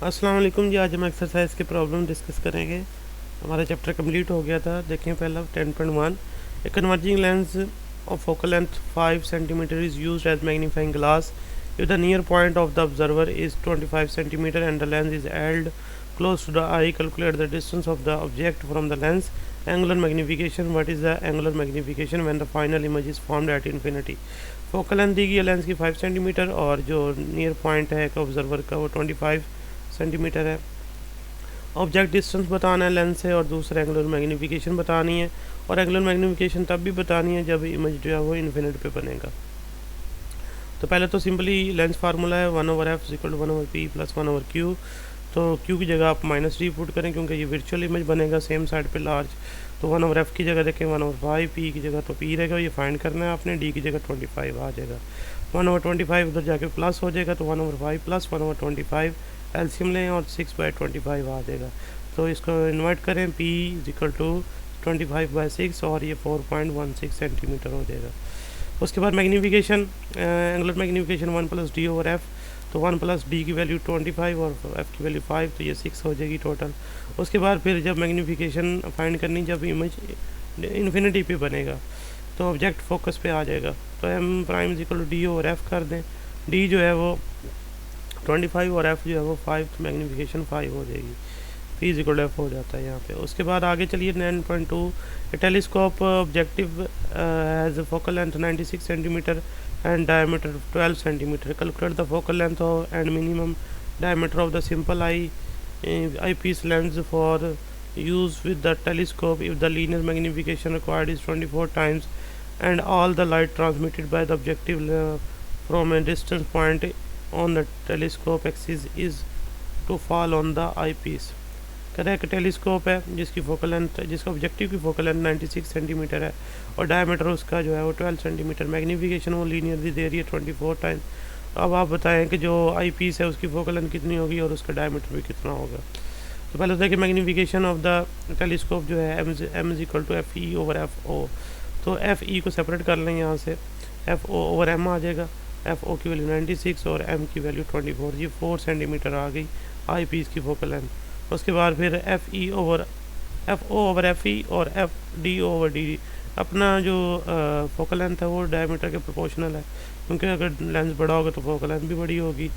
अस्सलाम वालेकुम जी। आज हम एक्सरसाइज के प्रॉब्लम डिस्कस करेंगे। हमारा चैप्टर कंप्लीट हो गया था। देखें पहला 10.1, a converging lens of focal length 5 centimeter is used as magnifying glass if the near point of the observer is 25 centimeter and the lens is held close to the eye. Calculate the distance of the object from the lens. Angular magnification, what is the angular magnification when the final image is formed at infinity? Focal length दी गई है lens की 5 centimetre और जो near point है observer का वो 25 centimetre है। ऑब्जेक्ट डिस्टेंस बताना है लेंस से और दूसरा एंगुलर मैग्नीफिकेशन बतानी है। और एंगुलर मैग्नीफिकेशन तब भी बतानी है जब इमेज जो है वो इन्फिनिट पे बनेगा। तो पहले तो सिंपली लेंस फार्मूला है 1/f = 1/p + 1/q। तो q की जगह आप -d पुट करें क्योंकि ये वर्चुअल इमेज बनेगा सेम साइड पे लार्ज। तो 1/f की जगह देखें 1/5, p की जगह तो p रहेगा, ये फाइंड करना है आपने। d की जगह 25 आ जाएगा। 1/25 उधर जाके प्लस हो जाएगा तो 1/5 + 1/25 एलसीएम लें और 6/25 आ जाएगा। तो इसको इन्वर्ट करें, p = 25/6 और ये 4.16 सेंटीमीटर हो जाएगा। उसके बाद मैग्नीफिकेशन, एंगुलर मैग्नीफिकेशन 1 + d/f। तो 1 + d की वैल्यू 25 और f की वैल्यू 5, तो ये 6 हो जाएगी टोटल। उसके बाद फिर जब मैग्नीफिकेशन फाइंड करनी जब इमेज इन्फिनिटी पे बनेगा तो ऑब्जेक्ट फोकस पे आ जाएगा। तो m' = d/f कर दें। d जो है वो 25 और f जो है वो 5, तो मैग्नीफिकेशन 5 हो जाएगी। p = f हो जाता है यहाँ पे। उसके बाद आगे चलिए 9.2, a telescope objective has focal length 96 centimetre and diameter 12 centimetre. Calculate the focal length and minimum diameter of the simple eyepiece lens for use with the telescope if the linear magnification required is 24 times and all the light transmitted by the objective from a distance point on the telescope axis is to fall on the eyepiece। कह रहा है कि telescope है जिसकी focal length, जिसका objective की focal length 96 centimetre है और डायमीटर उसका जो है वो 12 सेंटीमीटर। मैग्नीफिकेशन वो लीनियरली दे रही है 24 टाइम। अब आप बताएं कि जो आई पीस है उसकी फोकल लेंथ कितनी होगी और उसका डायमीटर भी कितना होगा। तो पहले देखिए मैग्नीफिकेशन ऑफ द टेलीस्कोप जो है m = FE/FO। तो FE को सेपरेट कर लें यहाँ से, FO/m आ जाएगा। FO की वैल्यू 96 और m की वैल्यू 24, ये 4 सेंटीमीटर आ गई आई पीस की फोकल लेंथ। उसके बाद फिर FO/FE और FD/DD। अपना जो फोकल लेंथ है वो डायमीटर के प्रोपोर्शनल है क्योंकि अगर लेंस बड़ा होगा तो फोकल लेंथ भी बड़ी होगी।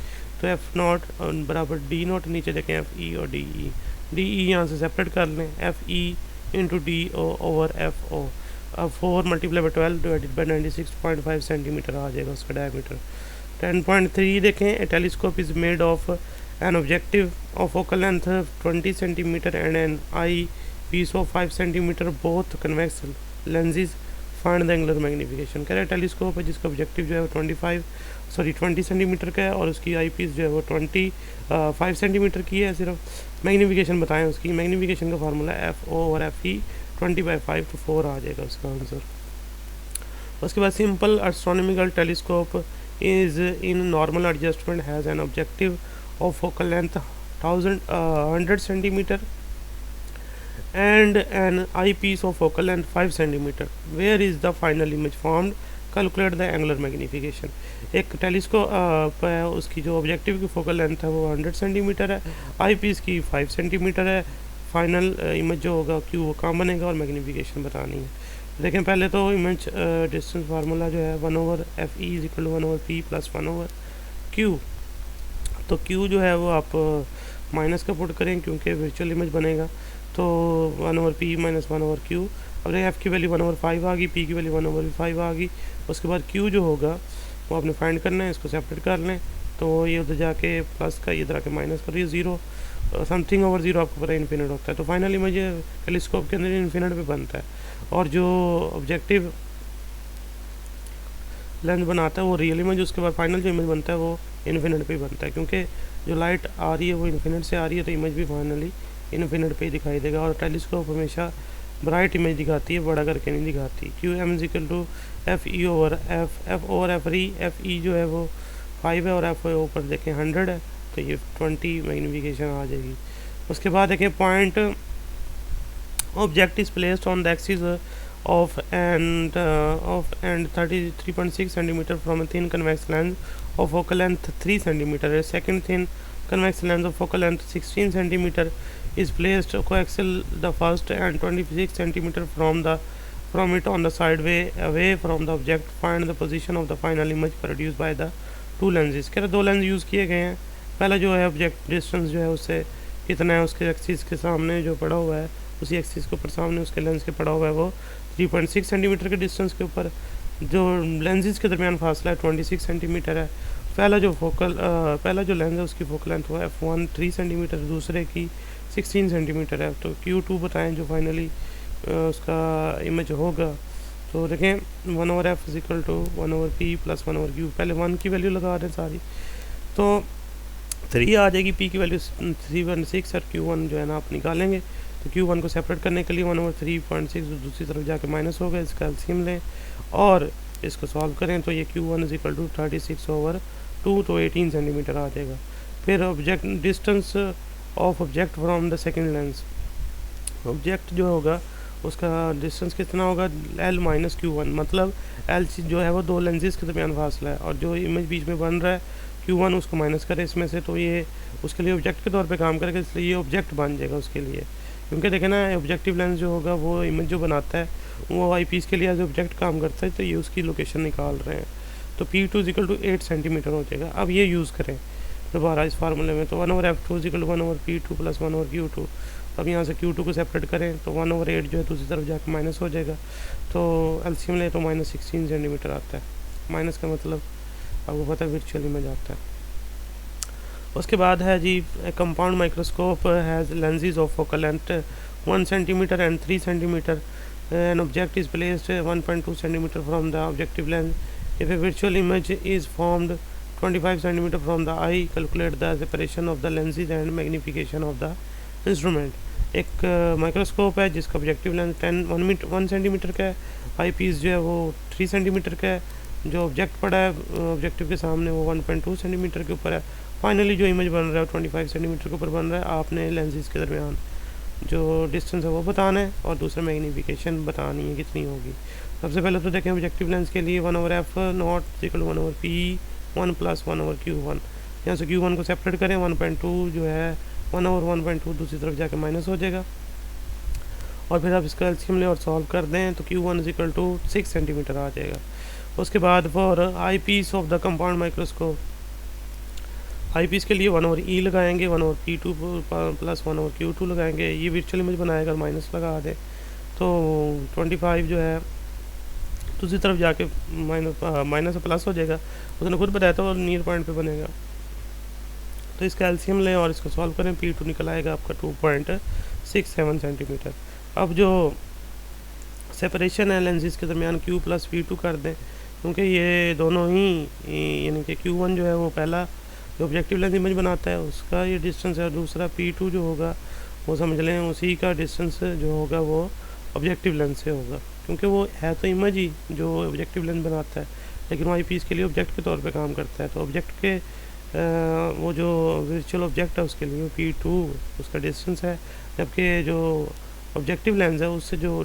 तो F0 बराबर D0, नीचे देखें FE और DE। DE यहाँ से सेपरेट कर लें, FE × DO/FO। अब 4 × 12 / 96.5 सेंटीमीटर आ जाएगा उसका डायमीटर। 10.3 देखें, a telescope is made of an objective of focal length 20 centimetre and an eyepiece of 5 centimetre, both convex lenses, find the angular magnification. कह रहे हैं टेलीस्कोप है जिसका ऑब्जेक्टिव जो है वो 20 सेंटीमीटर का है और उसकी आई पीस जो है वो 5 सेंटीमीटर की है सिर्फ। मैग्नीफिकेशन बताएं उसकी। मैग्नीफिकेशन का फार्मूला FO/FE 20/5 तो 4 आ जाएगा उसका आंसर। उसके बाद simple astronomical telescope is in normal adjustment has an objective of focal length 100 centimetre and an eyepiece of focal length 5 centimeter. Where is the final image formed? Calculate the angular magnification। एक telescope है, उसकी जो objective की focal length है वो 100 centimetre है, आई piece की 5 centimetre है। फाइनल इमेज जो होगा क्यू वो कहाँ बनेगा और मैग्नीफिकेशन बतानी है। देखें पहले तो इमेज डिस्टेंस फार्मूला जो है 1/FE = 1/p + 1/q। तो q जो है वो आप माइनस का पुट करें क्योंकि वर्चुअल इमेज बनेगा। तो 1/p - 1/q। अब f की वैल्यू 1/5 आ गई, p की वैल्यू 1/5 आ गई। उसके बाद q जो होगा वो आपने फाइंड करना है, इसको सेपरेट कर लें। तो ये उधर जाके प्लस का इधर आके माइनस कर, ये 0 समथिंग ओवर 0 आपको पता है इन्फिनिट होता है। तो फाइनल इमेज टेलीस्कोप के अंदर इन्फिनिट पे बनता है और जो ऑब्जेक्टिव लेंस बनाता है वो रियल इमेज, उसके बाद फाइनल जो इमेज बनता है वो इन्फिनिट पे बनता है क्योंकि जो लाइट आ रही है वो इन्फिनिट से आ रही है, तो इमेज भी फाइनली इन्फिनिट पे ही दिखाई देगा। और टेलीस्कोप हमेशा ब्राइट इमेज दिखाती है, बड़ा करके नहीं दिखाती। QM = FE/F। F/FE, FE जो है वो 5 है और F ऊपर देखें 100 है, तो ये 20 मैग्नीफिकेशन आ जाएगी। उसके बाद देखें point object is placed on the axis of 33.6 centimeter from a thin convex lens of focal length 3 centimeter. A second thin convex lens of focal length 16 centimeter is placed coaxial the first and 26 centimeter from it on the side way away from the object. Find the position of the final image produced by the two lenses. कह रहे दो lens use किए गए हैं. पहला जो है object distance जो है उससे कितना है, उसके एक्सिस के सामने जो पड़ा हुआ है, उसी एक्सिस के ऊपर सामने उसके लेंस के पड़ा हुआ है वो 3.6 सेंटीमीटर के डिस्टेंस के ऊपर. जो लेंसेज के दरमियान फासला है 26 सेंटीमीटर है. पहला जो लेंस है उसकी फोकल लेंथ वो f1 3 सेंटीमीटर, दूसरे की 16 सेंटीमीटर है. तो Q2 बताएं जो फाइनली उसका इमेज होगा. तो देखें 1/f is equal to 1/p plus 1/q. पहले 1 की वैल्यू लगा दें सारी, तो 3 आ जाएगी. p की वैल्यू 316 और Q1 जो है ना आप निकालेंगे. तो Q1 को सेपरेट करने के लिए 1/3.6 दूसरी तरफ जाके माइनस होगा. इसका एलसीएम लें और इसको सॉल्व करें तो ये Q1 इज इक्वल टू 36/2 तो 18 सेंटीमीटर आ जाएगा. फिर object distance of object from the second lens, object जो होगा उसका डिस्टेंस कितना होगा L माइनस Q1. मतलब L जो है वो दो लेंसेज के दरमियान फासला है और जो इमेज बीच में बन रहा है Q1 उसको माइनस करे इसमें से, तो ये उसके लिए ऑब्जेक्ट के तौर पे काम करेगा, इसलिए ये ऑब्जेक्ट बन जाएगा उसके लिए. क्योंकि देखें ना ऑब्जेक्टिव लेंस जो होगा वो इमेज जो बनाता है वो आई पीस के लिए एज ऑब्जेक्ट काम करता है, तो ये उसकी लोकेशन निकाल रहे हैं. तो P2 is equal to 8 centimetre हो जाएगा. अब ये यूज़ करें दोबारा इस फार्मूले में, तो 1/f2 is equal to 1/p2 plus 1/q2. अब यहाँ से Q2 को सेपरेट करें तो 1/8 जो है दूसरी तरफ जाकर माइनस हो जाएगा. तो एलसीएम ले तो -16 सेंटीमीटर आता है. माइनस का मतलब आपको पता है वर्चुअल इमेज आता है. उसके बाद है जी compound microscope has lenses of focal length 1 centimetre and 3 centimetre. An object is placed 1.2 centimeter from the objective lens. If a virtual image is formed 25 centimeter from the eye, calculate the separation of the lenses and magnification of the instrument. एक microscope है जिसका objective lens 1 centimetre का है, आई piece जो है वो 3 centimetre का है, जो ऑब्जेक्ट पड़ा है ऑब्जेक्टिव के सामने वो 1.2 सेंटीमीटर के ऊपर है. फाइनली जो इमेज बन रहा है 25 सेंटीमीटर के ऊपर बन रहा है. आपने लेंसेज के दरमियान जो डिस्टेंस है वो बताना है और दूसरा मैग्नीफिकेशन बतानी है कितनी होगी. सबसे पहले तो देखें ऑब्जेक्टिव लेंस के लिए 1/f not equal 1/p1 plus 1/q1. यहाँ से Q1 को सेपरेट करें 1.2 जो है 1/1.2 दूसरी तरफ जाके माइनस हो जाएगा. और फिर आप इसका एलसीएम ले और सॉल्व कर दें तो Q1 is equal to 6 centimetre आ जाएगा. उसके बाद for eyepiece of the compound microscope, eyepiece के लिए 1/e लगाएंगे, 1/p2 प्लस 1/q2 लगाएंगे. ये वर्चुअल इमेज बनाएगा, माइनस लगा दें तो 25 जो है दूसरी तरफ जाके माइनस प्लस हो जाएगा. उसने खुद बताया था और नियर पॉइंट पे बनेगा. तो इसका एलसीएम लें और इसको सॉल्व करें. P2 निकल आएगा आपका 2.67 सेंटीमीटर. अब जो सेपरेशन है लेंसेज के दरमियान Q प्लस P2 कर दें, क्योंकि ये दोनों ही यानी कि Q1 जो है वो पहला जो ऑब्जेक्टिव लेंस इमेज बनाता है उसका ये डिस्टेंस है, और दूसरा P2 जो होगा वो समझ लें उसी का डिस्टेंस जो होगा वो ऑब्जेक्टिव लेंस से होगा, क्योंकि वो है तो इमेज ही जो ऑब्जेक्टिव लेंस बनाता है, लेकिन वो आई पीस के लिए ऑब्जेक्ट के तौर पे काम करता है. तो ऑब्जेक्ट के वो जो वर्चुअल ऑब्जेक्ट है उसके लिए P2 उसका डिस्टेंस है, जबकि जो ऑब्जेक्टिव लेंस है उससे जो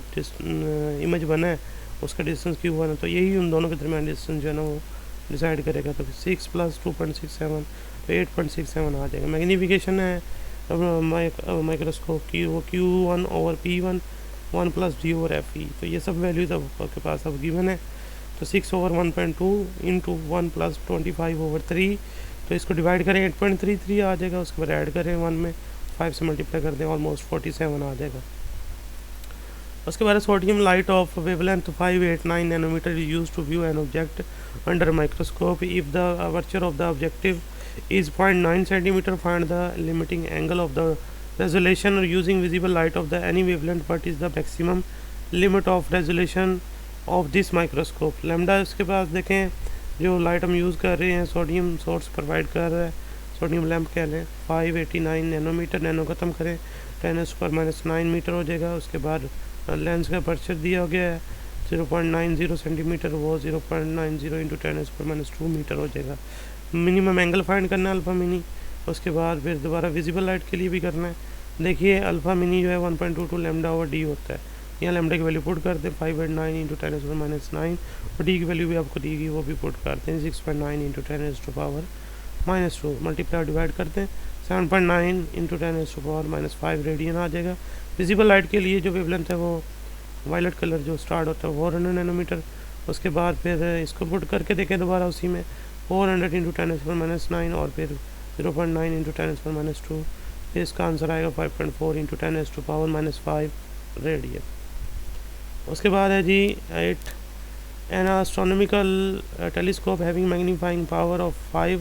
इमेज बना है उसका डिस्टेंस Q1 है. तो यही उन दोनों के दरमियान डिस्टेंस जो है ना वो डिसाइड करेगा. तो 6 प्लस 2.67 तो 8.67 आ जाएगा. मैग्नीफिकेशन है माइक्रोस्कोप की वो Q1/P1 1 प्लस D/FE. तो ये सब वैल्यूज आपके पास अब गिवन है. तो 6/1.2 इंटू 1 प्लस 25/3. तो इसको डिवाइड करें 8.33 आ जाएगा. उसके बाद ऐड करें 1 में 5 से मल्टीप्लाई कर दें ऑलमोस्ट 47 आ जाएगा. उसके बाद sodium light of wavelength 589 nanometer is used to view an object under microscope. If the aperture of the objective is 0.9 centimeter, find the limiting angle of the resolution using visible light of the any wavelength. What is the maximum limit of resolution of this microscope? Lambda इसके पास देखें जो light हम use कर रहे हैं sodium source provide कर रहा है, सोडियम लैम्प कह लें. 589 नैनोमीटर, नैनो ख़त्म करें 10⁻⁹ मीटर हो जाएगा. उसके बाद लेंस का अपर्चर दिया गया है 0.90 सेंटीमीटर, वो 0.90 इंटू 10⁻⁻2 मीटर हो जाएगा. मिनिमम एंगल फाइंड करना है अल्फ़ा मिनी. उसके बाद फिर दोबारा विजिबल लाइट के लिए भी करना है. देखिए अल्फ़ा मिनी जो है 1.22 λ/d होता है. यहाँ लैम्डा की वैल्यू पुट करते हैं 589 इंटू 10⁻⁹ और डी की वैल्यू भी आपको दी गई वो भी पुट करते हैं 6.9 इंटू 10⁻⁻⁻⁹. -2 मल्टीप्लाई डिवाइड करते हैं 7.9 इंटू 10⁻⁻5 रेडियन आ जाएगा। विजिबल लाइट के लिए जो वेवलेंथ है वो वायलेट कलर जो स्टार्ट होता है 400 नैनोमीटर। उसके बाद फिर इसको पुट करके देखें दोबारा उसी में 400 इंटू 10⁻⁹ और फिर 0.9 इंटू 10⁻²। फिर इसका आंसर आएगा 5.4 इंटू 10⁻⁻5 रेडियन। उसके बाद है जी 8 N astronomical telescope having magnifying power of 5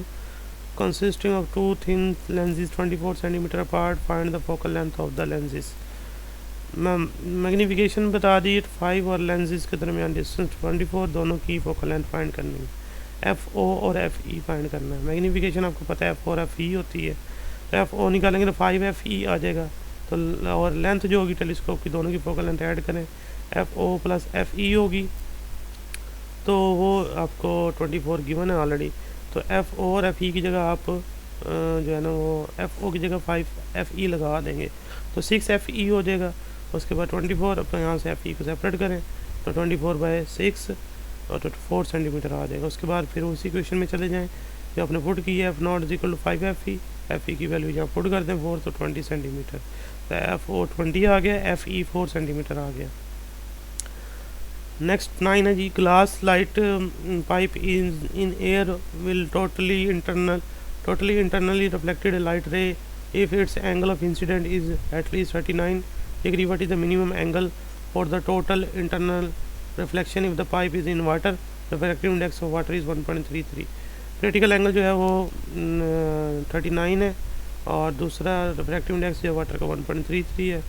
consisting of two thin lenses 24 centimeter apart, find the focal length of the lenses। Magnification बता दी 5 और लेंसेज के दरमियान डिस्टेंस 24, दोनों की फोकल लेंथ फाइंड करनी है। एफ ओ और एफ ई फाइंड करना है। मैग्नीफिकेशन आपको पता है एफ और एफ ई होती है, तो एफ ओ निकालेंगे तो 5 एफ ई आ जाएगा। तो और लेंथ जो होगी टेलीस्कोप की, दोनों की फोकल लेंथ ऐड करें, F O plus F E होगी, तो वो आपको 24 गिवन है ऑलरेडी। तो एफ ओ और एफ ई की जगह आप जो है ना वो एफ ओ की जगह 5 एफ ई लगा देंगे तो 6 एफ ई हो जाएगा। उसके बाद 24 अपने यहाँ से एफ ई को सेपरेट करें तो 24/6 और 4 सेंटीमीटर आ जाएगा। उसके बाद फिर उसी क्वेश्चन में चले जाएँ जो आपने पुट की है, F not is equal to 5 F E की वैल्यू जहाँ पुट कर दें 4 तो 20 सेंटीमीटर। तो एफ ओ 20 आ गया, एफ ई 4 सेंटीमीटर आ गया। नेक्स्ट 9 है जी, glass light pipe in air will totally internally reflected light ray if its angle of incident is at least 39 degree. What is the minimum angle for the total internal reflection if the pipe is in water? Refractive index of water is 1.33। Critical angle जो है वो 39 है और दूसरा refractive index जो है water का 1.33 है।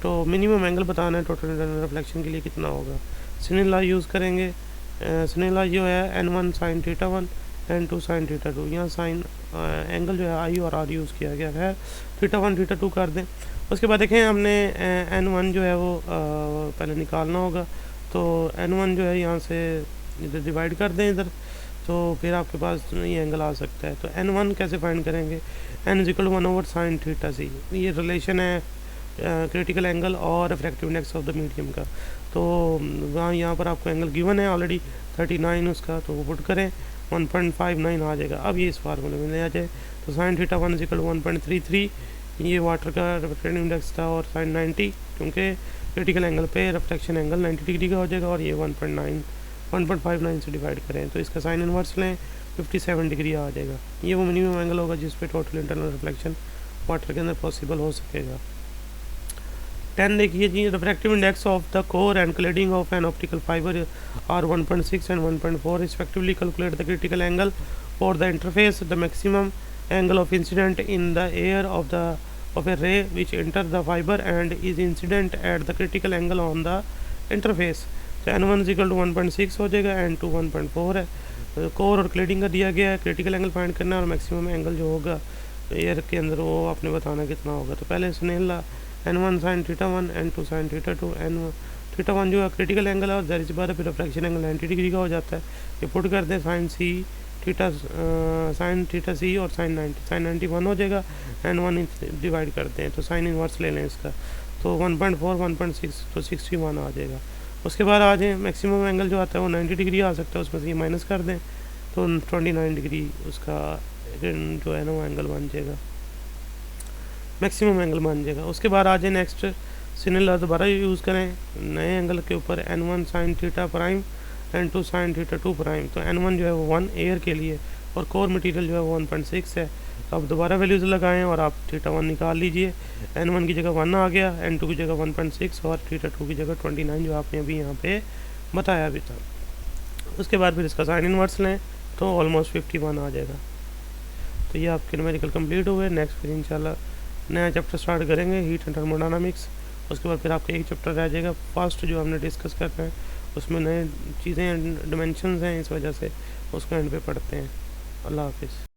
तो मिनिमम एंगल बताना है टोटल इंटरनल रिफ्लेक्शन के लिए कितना होगा। स्नेल लॉ यूज़ करेंगे। स्नेल लॉ जो है n1 sin θ1 n2 sin θ2। यहाँ साइन एंगल जो है आई और आर यूज़ किया गया है। θ1 θ2 कर दें। उसके बाद देखें हमने n1 जो है वो पहले निकालना होगा। तो n1 जो है यहाँ से इधर डिवाइड कर दें इधर, तो फिर आपके पास ये एंगल आ सकता है। तो n1 कैसे फाइंड करेंगे, n = 1/sin θc। ये रिलेशन है क्रिटिकल एंगल और refractive index of the medium का। तो वहाँ यहाँ पर आपको एंगल गिवन है ऑलरेडी 39 उसका, तो वो पुट करें 1.59 आ जाएगा। अब ये इस फार्मूले में ले आ जाए तो sin θ1 = 1.33, ये वाटर का रिफ्रैक्टिव इंडेक्स था, और sin 90 क्योंकि क्रिटिकल एंगल पे रिफ्लेक्शन एंगल 90 डिग्री का हो जाएगा, और ये 1.59 से डिवाइड करें तो इसका साइन इनवर्स लें 57 डिग्री आ जाएगा। ये वो मिनिमम एंगल होगा जिस पे टोटल इंटरनल रिफ्लेक्शन वाटर के अंदर पॉसिबल हो सकेगा। 10 देखिए जी, refractive index of the core and cladding of an optical fibre are 1.6 and 1.4 respectively. Calculate the critical angle for the interface, the maximum angle of incident in the air of a ray which enter the fiber and is incident at the critical angle on the interface। तो n1 = 1.6 हो जाएगा, n2 1.4 है। Core और cladding का दिया गया है, critical angle find करना और मैक्सिमम एंगल जो होगा एयर के अंदर वो आपने बताना कितना होगा। तो पहले Snell law n1 sin θ1 n2 sin θ2। θ1 जो है क्रिटिकल एंगल है और ज़ाहिर सी बात है फिर रिफ्लेक्शन एंगल 90 डिग्री का हो जाता है। ये पुट कर दें sin θc और sin 90 1 हो जाएगा, n1 डिवाइड करते हैं तो साइन इनवर्स ले लें इसका, तो 1.4 1.6 तो 61 आ जाएगा। उसके बाद आ जाए मैक्सिमम एंगल जो आता है वो 90 डिग्री आ सकता है, उसमें से ये माइनस कर दें तो 29 डिग्री उसका जो है ना वो एंगल बन जाएगा, मैक्सिमम एंगल बन जाएगा। उसके बाद आ जाए नेक्स्ट सिनेला दोबारा यूज़ करें नए एंगल के ऊपर, n1 sin θ' n2 sin θ2'। तो n1 जो है वो 1 एयर के लिए और कोर मटेरियल जो है वो 1.6 है। तो आप दोबारा वैल्यूज़ लगाएं और आप θ1 निकाल लीजिए। n1 की जगह 1 आ गया, n2 की जगह 1.6 और θ2 की जगह 29 जो आपने अभी यहाँ पे बताया भी था। उसके बाद फिर इसका साइन इनवर्स लें तो ऑलमोस्ट 51 आ जाएगा। तो ये आपके न्यूमेरिकल कंप्लीट हुए। नेक्स्ट फिर इंशाल्लाह नया चैप्टर स्टार्ट करेंगे हीट एंड थर्मोडायनामिक्स। उसके बाद फिर आपका एक चैप्टर रह जाएगा फर्स्ट जो हमने डिस्कस करना है, उसमें नए चीज़ें डिमेंशंस हैं, इस वजह से उसको एंड पे पढ़ते हैं। अल्लाह हाफिज़।